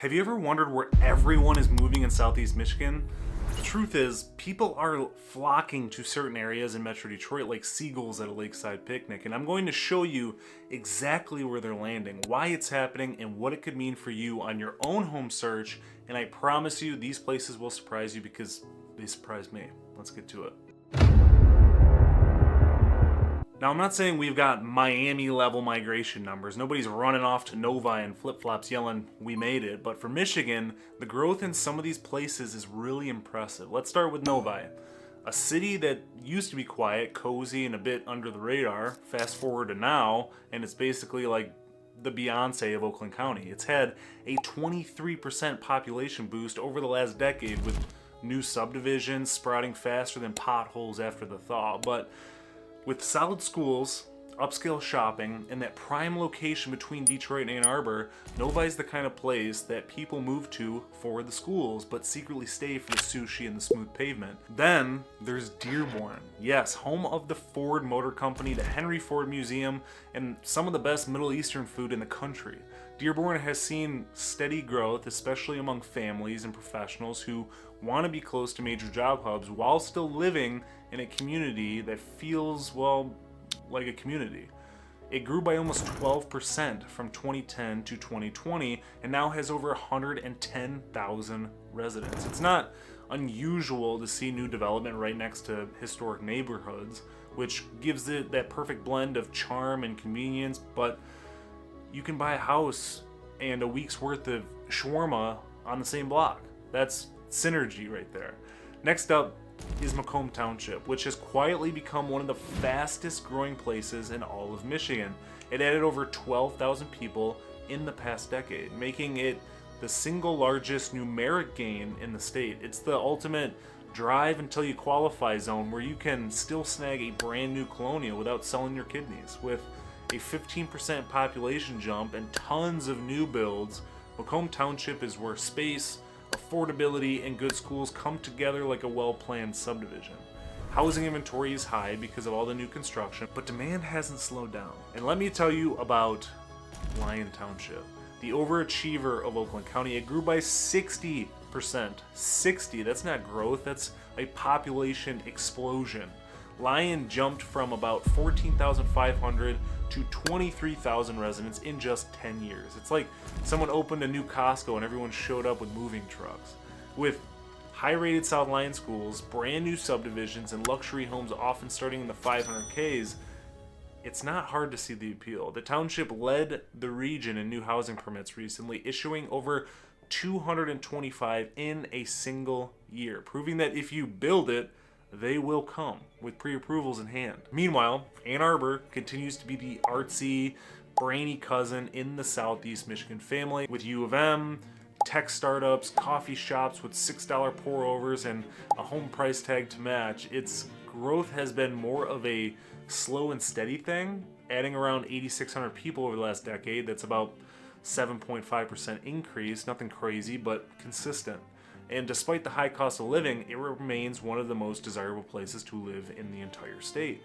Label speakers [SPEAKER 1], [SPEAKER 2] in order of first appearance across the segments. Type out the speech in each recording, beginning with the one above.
[SPEAKER 1] Have you ever wondered where everyone is moving in Southeast Michigan? The truth is, people are flocking to certain areas in Metro Detroit like seagulls at a lakeside picnic, and I'm going to show you exactly where they're landing, why it's happening, and what it could mean for you on your own home search. And I promise you, these places will surprise you because they surprised me. Let's get to it. Now, I'm not saying we've got Miami-level migration numbers. Nobody's running off to Novi and flip-flops yelling, "We made it." But for Michigan, the growth in some of these places is really impressive. Let's start with Novi, a city that used to be quiet, cozy, and a bit under the radar. Fast forward to now, and it's basically like the Beyonce of Oakland County. It's had a 23% population boost over the last decade, with new subdivisions sprouting faster than potholes after the thaw. But with solid schools, upscale shopping, and that prime location between Detroit and Ann Arbor, Novi's the kind of place that people move to for the schools, but secretly stay for the sushi and the smooth pavement. Then there's Dearborn. Yes, home of the Ford Motor Company, the Henry Ford Museum, and some of the best Middle Eastern food in the country. Dearborn has seen steady growth, especially among families and professionals who want to be close to major job hubs while still living in a community that feels, well, like a community. It grew by almost 12% from 2010 to 2020 and now has over 110,000 residents. It's not unusual to see new development right next to historic neighborhoods, which gives it that perfect blend of charm and convenience, but you can buy a house and a week's worth of shawarma on the same block. That's synergy right there. Next up is Macomb Township, which has quietly become one of the fastest growing places in all of Michigan. It added over 12,000 people in the past decade, making it the single largest numeric gain in the state. It's the ultimate drive until you qualify zone where you can still snag a brand new colonial without selling your kidneys. With a 15% population jump and tons of new builds, Macomb Township is where space, affordability, and good schools come together like a well-planned subdivision. Housing inventory is high because of all the new construction, but demand hasn't slowed down. And let me tell you about Lyon Township, the overachiever of Oakland County. It grew by 60%. 60, that's not growth, that's a population explosion. Lyon jumped from about 14,500 to 23,000 residents in just 10 years. It's like someone opened a new Costco and everyone showed up with moving trucks. With high-rated South Lyon schools, brand new subdivisions, and luxury homes often starting in the 500Ks, it's not hard to see the appeal. The township led the region in new housing permits recently, issuing over 225 in a single year, proving that if you build it, they will come with pre-approvals in hand. Meanwhile, Ann Arbor continues to be the artsy, brainy cousin in the Southeast Michigan family, with U of M, tech startups, coffee shops with $6 pour-overs, and a home price tag to match. Its growth has been more of a slow and steady thing, adding around 8,600 people over the last decade. That's about 7.5% increase, nothing crazy, but consistent. And despite the high cost of living, it remains one of the most desirable places to live in the entire state.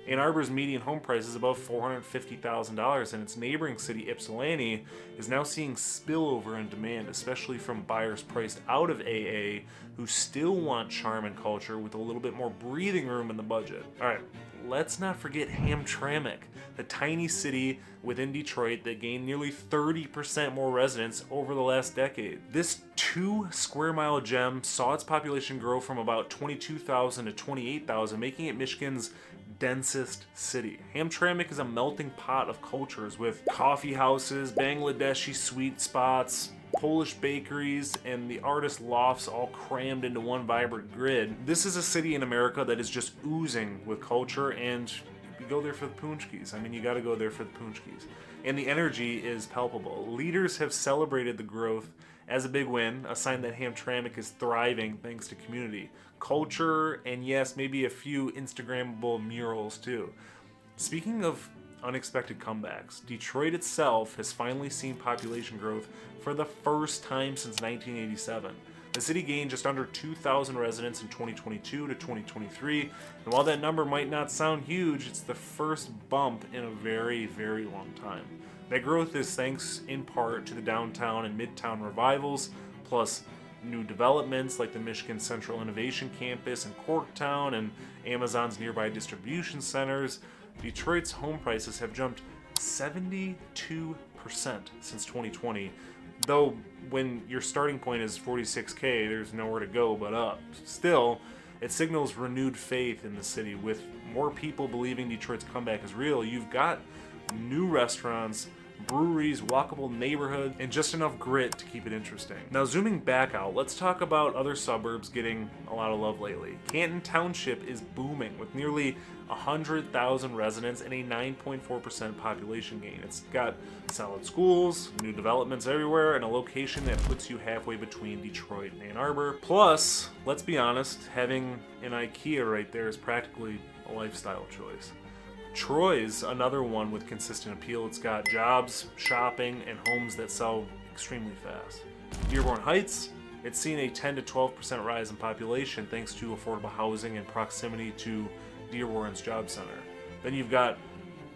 [SPEAKER 1] Ann Arbor's median home price is above $450,000, and its neighboring city, Ypsilanti, is now seeing spillover in demand, especially from buyers priced out of AA who still want charm and culture with a little bit more breathing room in the budget. All right, let's not forget Hamtramck, the tiny city within Detroit that gained nearly 30% more residents over the last decade. This 2-square-mile gem saw its population grow from about 22,000 to 28,000, making it Michigan's densest city. Hamtramck is a melting pot of cultures with coffee houses, Bangladeshi sweet spots, Polish bakeries, and the artist lofts all crammed into one vibrant grid. This is a city in America that is just oozing with culture, and you go there for the punchkis. I mean, you gotta go there for the punchkis. And the energy is palpable. Leaders have celebrated the growth as a big win, a sign that Hamtramck is thriving thanks to community, culture, and yes, maybe a few Instagrammable murals too. Speaking of unexpected comebacks, Detroit itself has finally seen population growth for the first time since 1987. The city gained just under 2,000 residents in 2022 to 2023, and while that number might not sound huge, it's the first bump in a very, very long time. That growth is thanks in part to the downtown and midtown revivals, plus new developments like the Michigan Central Innovation Campus in Corktown and Amazon's nearby distribution centers. Detroit's home prices have jumped 72% since 2020. Though when your starting point is 46K, there's nowhere to go but up. Still, it signals renewed faith in the city. With more people believing Detroit's comeback is real, you've got new restaurants, breweries, walkable neighborhoods, and just enough grit to keep it interesting. Now zooming back out, let's talk about other suburbs getting a lot of love lately. Canton Township is booming with nearly 100,000 residents and a 9.4% population gain. It's got solid schools, new developments everywhere, and a location that puts you halfway between Detroit and Ann Arbor. Plus, let's be honest, having an IKEA right there is practically a lifestyle choice. Troy's another one with consistent appeal. It's got jobs, shopping, and homes that sell extremely fast. Dearborn Heights, it's seen a 10 to 12% rise in population thanks to affordable housing and proximity to Dearborn's job center. Then you've got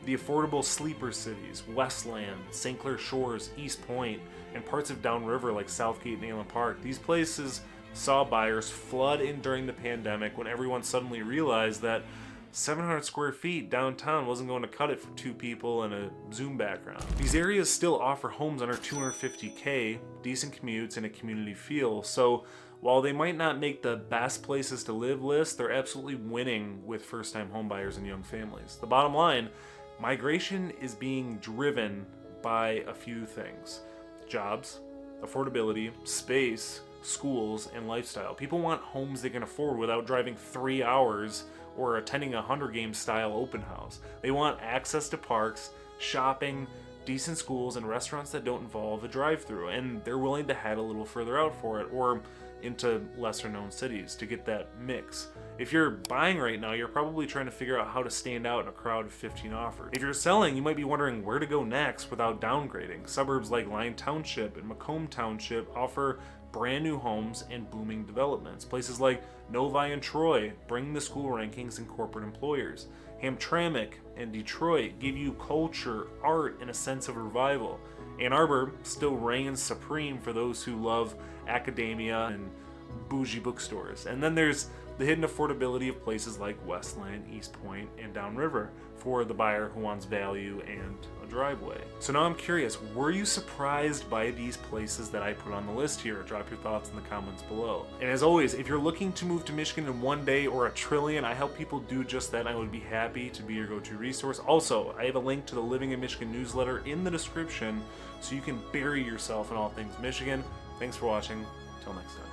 [SPEAKER 1] the affordable sleeper cities, Westland, St. Clair Shores, East Point, and parts of downriver like Southgate and Allen Park. These places saw buyers flood in during the pandemic when everyone suddenly realized that 700 square feet downtown wasn't going to cut it for two people and a Zoom background. These areas still offer homes under $250K, decent commutes, and a community feel. So while they might not make the best places to live list, they're absolutely winning with first-time homebuyers and young families. The bottom line, migration is being driven by a few things: jobs, affordability, space, schools, and lifestyle. People want homes they can afford without driving 3 hours or attending a Hunger Games style open house. They want access to parks, shopping, decent schools, and restaurants that don't involve a drive-through, and they're willing to head a little further out for it or into lesser known cities to get that mix. If you're buying right now, you're probably trying to figure out how to stand out in a crowd of 15 offers. If you're selling, you might be wondering where to go next without downgrading. Suburbs like Lyon Township and Macomb Township offer brand new homes and booming developments. Places like Novi and Troy bring the school rankings and corporate employers. Hamtramck and Detroit give you culture, art, and a sense of revival. Ann Arbor still reigns supreme for those who love academia and bougie bookstores. And then there's the hidden affordability of places like Westland, East Point, and downriver for the buyer who wants value and a driveway. So now I'm curious, were you surprised by these places that I put on the list here? Drop your thoughts in the comments below. And as always, if you're looking to move to Michigan in one day or a trillion, I help people do just that. I would be happy to be your go-to resource. Also, I have a link to the Living in Michigan newsletter in the description so you can bury yourself in all things Michigan. Thanks for watching. Till next time.